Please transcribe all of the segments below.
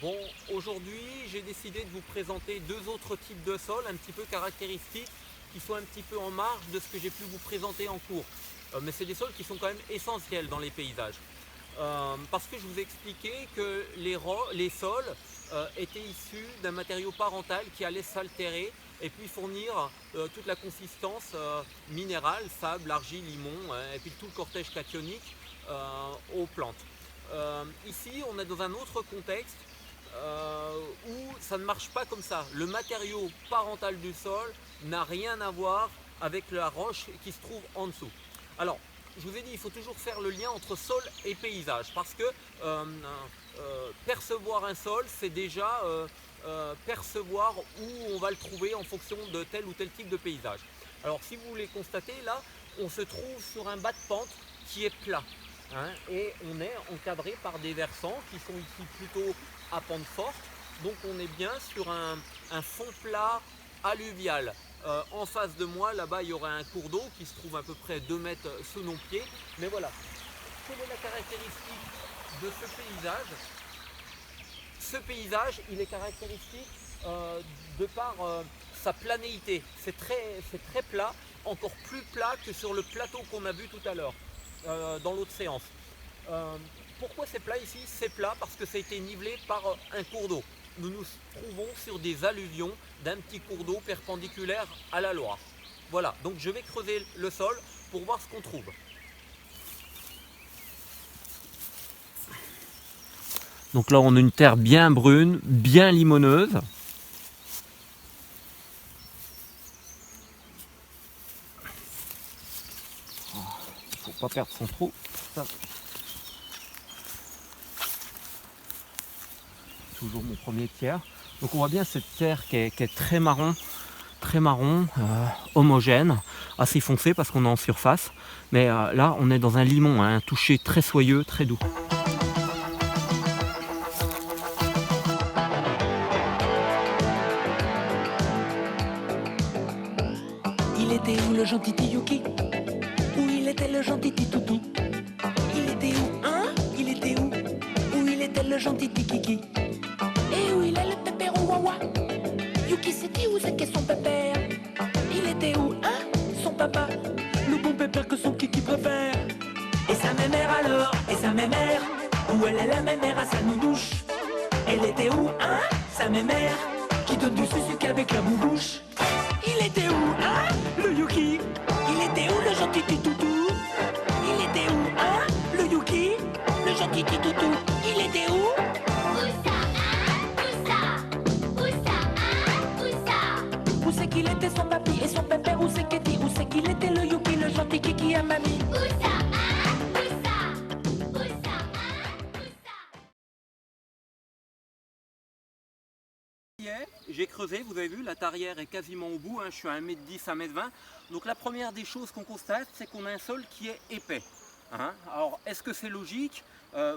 Bon, aujourd'hui, j'ai décidé de vous présenter deux autres types de sols un petit peu caractéristiques qui sont un petit peu en marge de ce que j'ai pu vous présenter en cours. Mais c'est des sols qui sont quand même essentiels dans les paysages. Parce que je vous ai expliqué que les sols étaient issus d'un matériau parental qui allait s'altérer et puis fournir toute la consistance minérale, sable, argile, limon, et puis tout le cortège cationique aux plantes. Ici, on est dans un autre contexte où ça ne marche pas comme ça. Le matériau parental du sol n'a rien à voir avec la roche qui se trouve en dessous. Alors, je vous ai dit, il faut toujours faire le lien entre sol et paysage parce que percevoir un sol, c'est déjà percevoir où on va le trouver en fonction de tel ou tel type de paysage. Alors, si vous voulez constater, là, on se trouve sur un bas de pente qui est plat. Et on est encadré par des versants qui sont ici plutôt à pente forte, donc on est bien sur un fond plat alluvial. En face de moi, là-bas, il y aura un cours d'eau qui se trouve à peu près 2 mètres sous nos pieds. Mais voilà, quelle est la caractéristique de ce paysage? Ce paysage, il est caractéristique de par sa planéité. C'est très plat, encore plus plat que sur le plateau qu'on a vu tout à l'heure. Dans l'autre séance. Pourquoi c'est plat ici? C'est plat parce que ça a été nivelé par un cours d'eau. Nous nous trouvons sur des alluvions d'un petit cours d'eau perpendiculaire à la Loire. Voilà, donc je vais creuser le sol pour voir ce qu'on trouve. Donc là on a une terre bien brune, bien limoneuse. Pas perdre son trou. Ça. Toujours mon premier tiers. Donc on voit bien cette terre qui est très marron, homogène, assez foncé parce qu'on est en surface. Mais là on est dans un limon, un toucher très soyeux, très doux. Il était où le gentil Tiyuki? Où il était le gentil Titoutou? Il était où, hein? Il était où? Où il était le gentil Tikiki? Et où il est le pépère ou wawa? Yuki c'est qui ou c'est qu'est son pépère? Il était où, hein? Son papa? Le bon pépère que son kiki préfère. Et sa mémère alors? Et sa mémère? Où elle est la mémère à sa noudouche? Elle était où, hein? Sa mémère? Qui donne du sucre avec la boubouche? Il était où, hein? Le Yuki? Il était où le gentil Titoutou? Il était où, hein? Le Yuki? Le gentil Titoutou? Il était où? Où c'est qu'il était son papi et son pépère? Où c'est qu'était? Où c'est qu'il était le Yuki, le gentil Kiki à mamie? J'ai creusé, vous avez vu, la tarière est quasiment au bout, je suis à 1m10, 1m20. Donc la première des choses qu'on constate, c'est qu'on a un sol qui est épais. Alors est-ce que c'est logique?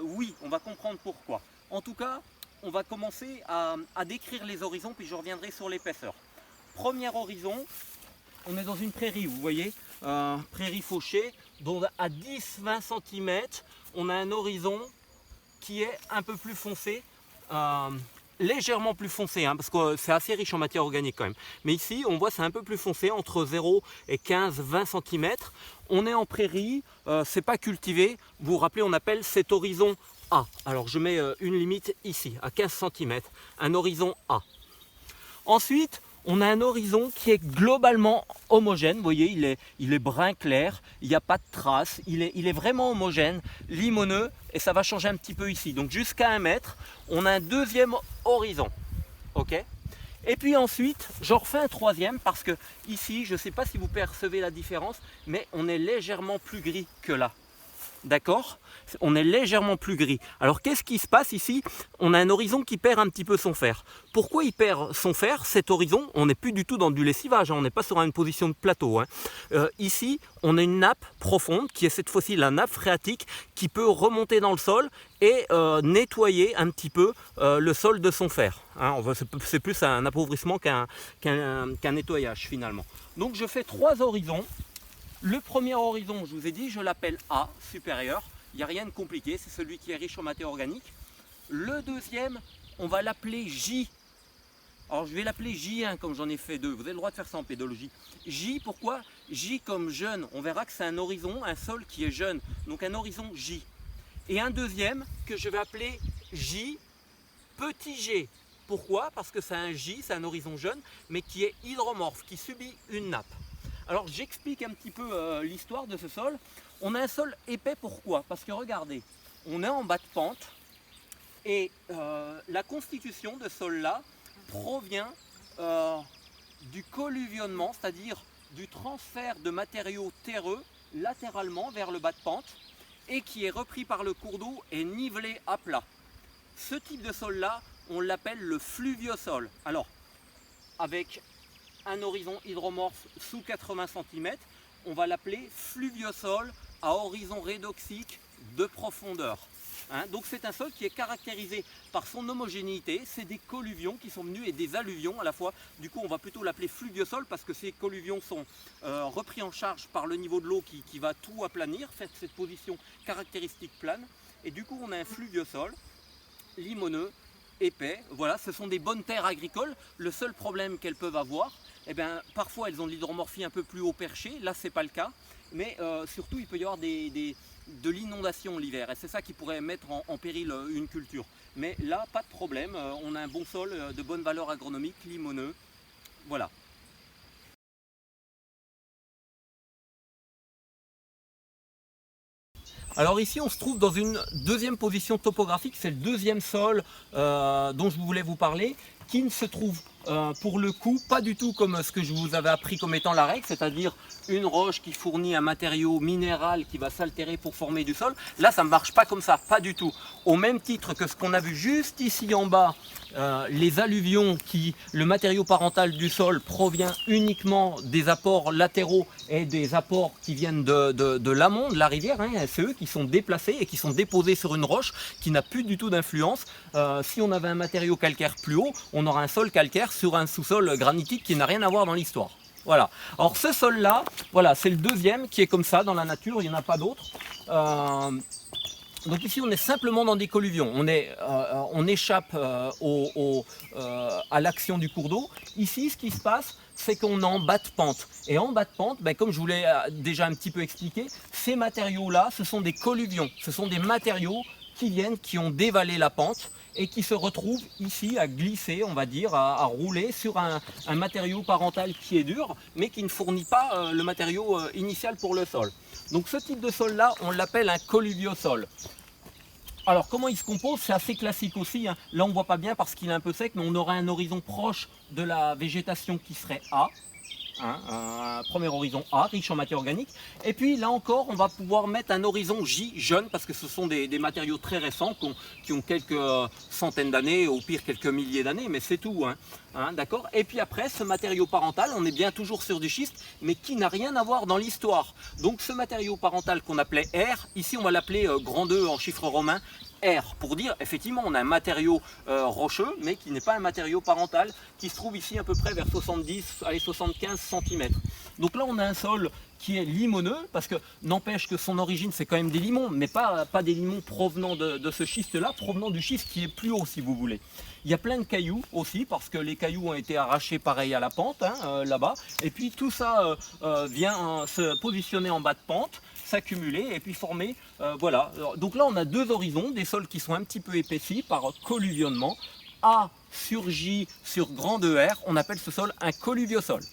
Oui, on va comprendre pourquoi. En tout cas, on va commencer à décrire les horizons, puis je reviendrai sur l'épaisseur. Premier horizon, on est dans une prairie, vous voyez, prairie fauchée, dont à 10-20 cm, on a un horizon qui est un peu plus foncé. Légèrement plus foncé, parce que c'est assez riche en matière organique quand même. Mais ici, on voit c'est un peu plus foncé, entre 0 et 15-20 cm. On est en prairie, c'est pas cultivé. Vous vous rappelez, on appelle cet horizon A. Alors je mets une limite ici, à 15 cm, un horizon A. Ensuite, on a un horizon qui est globalement homogène. Vous voyez, il est brun clair, il n'y a pas de traces, il est vraiment homogène, limoneux, et ça va changer un petit peu ici. Donc jusqu'à 1 mètre, on a un deuxième horizon. Ok ? Et puis ensuite, j'en refais un troisième parce que ici, je ne sais pas si vous percevez la différence, mais on est légèrement plus gris que là. D'accord? On est légèrement plus gris. Alors qu'est-ce qui se passe ici? On a un horizon qui perd un petit peu son fer. Pourquoi il perd son fer? Cet horizon, on n'est plus du tout dans du lessivage, on n'est pas sur une position de plateau. Ici, on a une nappe profonde qui est cette fois-ci la nappe phréatique qui peut remonter dans le sol et nettoyer un petit peu le sol de son fer. C'est plus un appauvrissement qu'un nettoyage finalement. Donc je fais 3 horizons. Le premier horizon, je vous ai dit, je l'appelle A, supérieur. Il n'y a rien de compliqué, c'est celui qui est riche en matière organique. Le deuxième, on va l'appeler J. Alors je vais l'appeler J1 comme j'en ai fait deux, vous avez le droit de faire ça en pédologie. J, pourquoi? J comme jeune, on verra que c'est un horizon, un sol qui est jeune, donc un horizon J. Et un deuxième que je vais appeler J petit g. Pourquoi? Parce que c'est un J, c'est un horizon jeune, mais qui est hydromorphe, qui subit une nappe. Alors j'explique un petit peu l'histoire de ce sol. On a un sol épais, pourquoi? Parce que regardez, on est en bas de pente, et la constitution de ce sol-là provient du colluvionnement, c'est-à-dire du transfert de matériaux terreux latéralement vers le bas de pente et qui est repris par le cours d'eau et nivelé à plat. Ce type de sol-là, on l'appelle le fluviosol. Alors, avec un horizon hydromorphe sous 80 cm, on va l'appeler fluviosol à horizon redoxique de profondeur. Donc c'est un sol qui est caractérisé par son homogénéité, c'est des colluvions qui sont venus et des alluvions à la fois. Du coup on va plutôt l'appeler fluviosol parce que ces colluvions sont repris en charge par le niveau de l'eau qui va tout aplanir, faire cette position caractéristique plane. Et du coup on a un fluviosol limoneux, épais. Voilà, ce sont des bonnes terres agricoles. Le seul problème qu'elles peuvent avoir, eh bien, parfois elles ont de l'hydromorphie un peu plus haut perché, là c'est pas le cas. Mais surtout il peut y avoir de l'inondation l'hiver et c'est ça qui pourrait mettre en péril une culture. Mais là, pas de problème, on a un bon sol de bonne valeur agronomique, limoneux, voilà. Alors ici, on se trouve dans une deuxième position topographique, c'est le deuxième sol dont je voulais vous parler, qui ne se trouve pour le coup pas du tout comme ce que je vous avais appris comme étant la règle, c'est-à-dire une roche qui fournit un matériau minéral qui va s'altérer pour former du sol. Là, ça ne marche pas comme ça, pas du tout. Au même titre que ce qu'on a vu juste ici en bas, les alluvions, le matériau parental du sol provient uniquement des apports latéraux et des apports qui viennent de l'amont, de la rivière. C'est eux qui sont déplacés et qui sont déposés sur une roche qui n'a plus du tout d'influence. Si on avait un matériau calcaire plus haut, on aura un sol calcaire sur un sous-sol granitique qui n'a rien à voir dans l'histoire. Voilà. Alors ce sol-là, voilà, c'est le deuxième qui est comme ça dans la nature, il n'y en a pas d'autres. Donc ici on est simplement dans des colluvions, on échappe à l'action du cours d'eau. Ici ce qui se passe, c'est qu'on est en bas de pente. Et en bas de pente, comme je vous l'ai déjà un petit peu expliqué, ces matériaux-là, ce sont des colluvions, ce sont des matériaux qui ont dévalé la pente et qui se retrouvent ici à glisser, on va dire, à rouler sur un matériau parental qui est dur, mais qui ne fournit pas le matériau initial pour le sol. Donc ce type de sol-là, on l'appelle un colluviosol. Alors comment il se compose? C'est assez classique aussi. Là on ne voit pas bien parce qu'il est un peu sec, mais on aurait un horizon proche de la végétation qui serait A. Un premier horizon A, riche en matière organique. Et puis là encore, on va pouvoir mettre un horizon J, jeune, parce que ce sont des matériaux très récents qui ont quelques centaines d'années, au pire quelques milliers d'années, mais c'est tout. D'accord. Et puis après, ce matériau parental, on est bien toujours sur du schiste, mais qui n'a rien à voir dans l'histoire. Donc ce matériau parental qu'on appelait R, ici on va l'appeler grand 2 en chiffre romain, R, pour dire effectivement on a un matériau rocheux mais qui n'est pas un matériau parental qui se trouve ici à peu près vers 70, allez 75 cm. Donc là on a un sol qui est limoneux parce que n'empêche que son origine c'est quand même des limons, mais pas des limons provenant de ce schiste là, provenant du schiste qui est plus haut si vous voulez. Il y a plein de cailloux aussi parce que les cailloux ont été arrachés pareil à la pente là-bas, et puis tout ça vient se positionner en bas de pente, s'accumuler et puis former, voilà. Donc là on a deux horizons, des sols qui sont un petit peu épaissis par colluvionnement. A sur J sur grand 2R, on appelle ce sol un colluviosol.